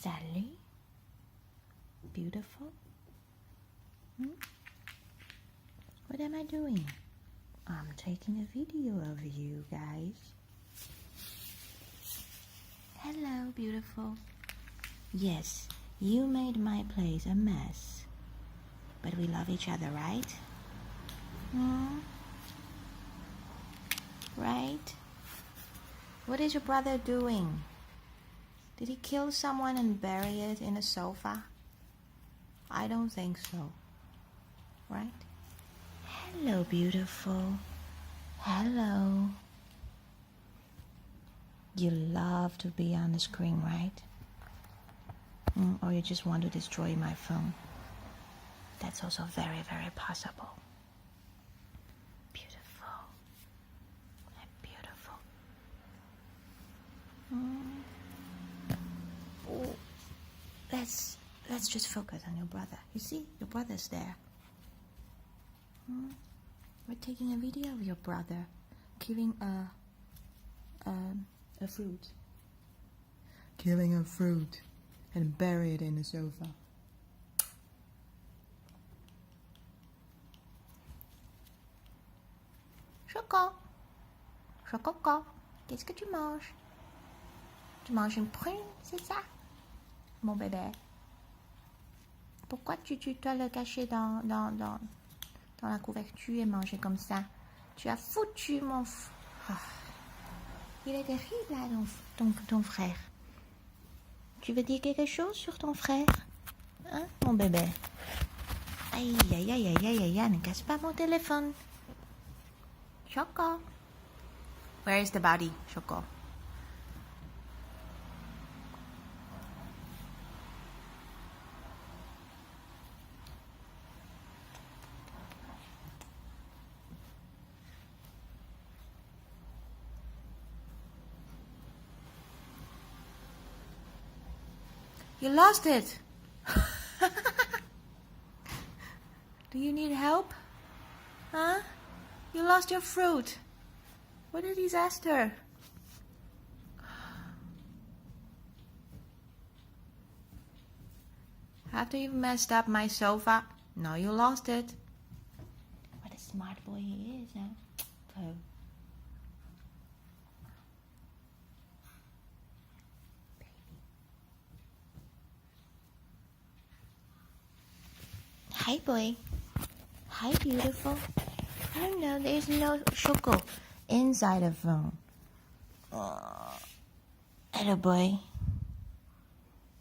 Salut. Beautiful. What am I doing? I'm taking a video of you guys. Hello, beautiful. Yes, you made my place a mess. But we love each other, right? Right? What is your brother doing? Did he kill someone and bury it in a sofa? I don't think so. Right? Hello, beautiful. Hello. You love to be on the screen, right? Or you just want to destroy my phone? That's also very, very possible. Beautiful. Beautiful. Oh. Let's just focus on your brother. You see, your brother's there. We're taking a video of your brother killing a fruit. Killing a fruit and bury it in the sofa. Choco, Choco, qu'est-ce que tu manges? Tu manges une prune, c'est ça? Mon bébé. Pourquoi tu dois le cacher dans la couverture et manger comme ça? Tu as foutu mon... Il est terrible là, ton frère. Tu veux dire quelque chose sur ton frère? Hein, mon bébé? Aïe, aïe, aïe, aïe, aïe, aïe, ne casse pas mon téléphone. Choco. Where is the body, Choco? You lost it. Do you need help? Huh? You lost your fruit. What a disaster. After you've messed up my sofa, now you lost it. What a smart boy he is, huh? Poe. Hi, boy. Hi, beautiful. Oh no, there's no Choco inside the phone. Hello, boy.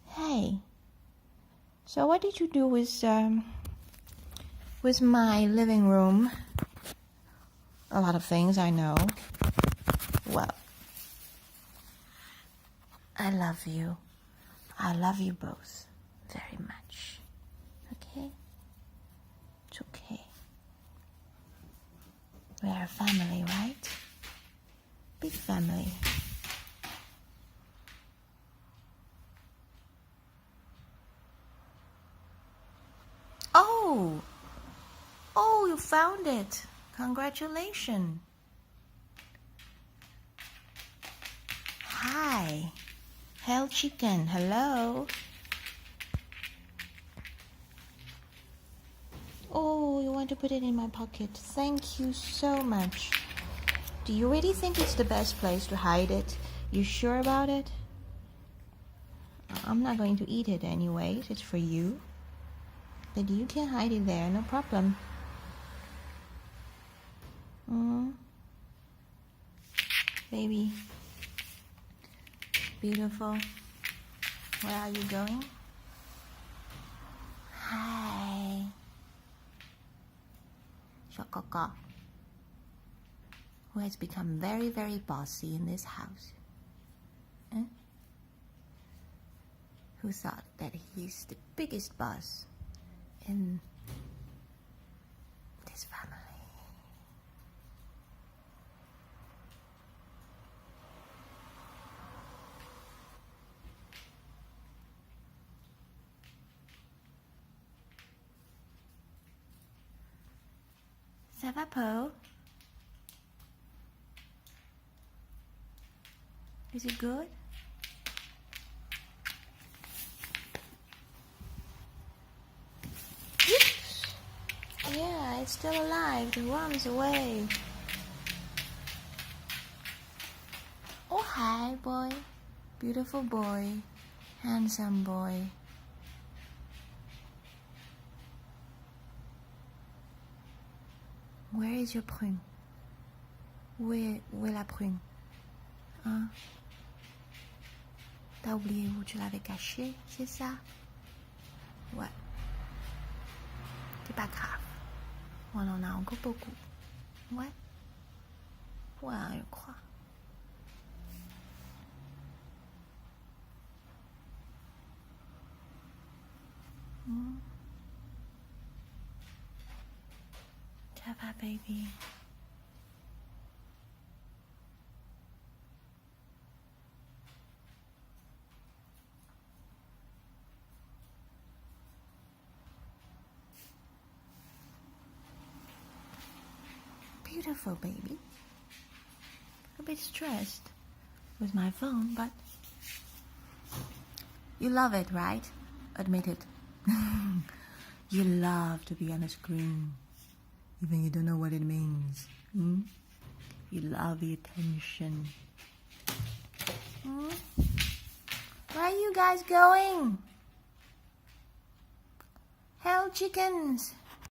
Hey. So what did you do with my living room? A lot of things, I know. Well, I love you. I love you both very much. Okay? It's okay. We are a family, right? Big family. Oh, you found it. Congratulations. Hi. Hell chicken, hello. Oh, you want to put it in my pocket. Thank you so much. Do you really think it's the best place to hide it? You sure about it? I'm not going to eat it anyways. It's for you. But you can hide it there, no problem. Baby. Beautiful. Where are you going? Hi. Choco, who has become very, very bossy in this house. Who thought that he's the biggest boss in this family. Ça va, Poe? Is it good? it's still alive. It runs away. Oh, hi, boy. Beautiful boy. Handsome boy. Where is your prune? Où est la prune? Hein? T'as oublié où tu l'avais cachée, c'est ça? Ouais. C'est pas grave. On en a encore beaucoup. Ouais. Ouais, je crois. Ça va, baby? Beautiful, baby. A bit stressed with my phone, but you love it, right? Admit it. You love to be on a screen, even you don't know what it means. You love the attention. Where are you guys going? Hell, chickens!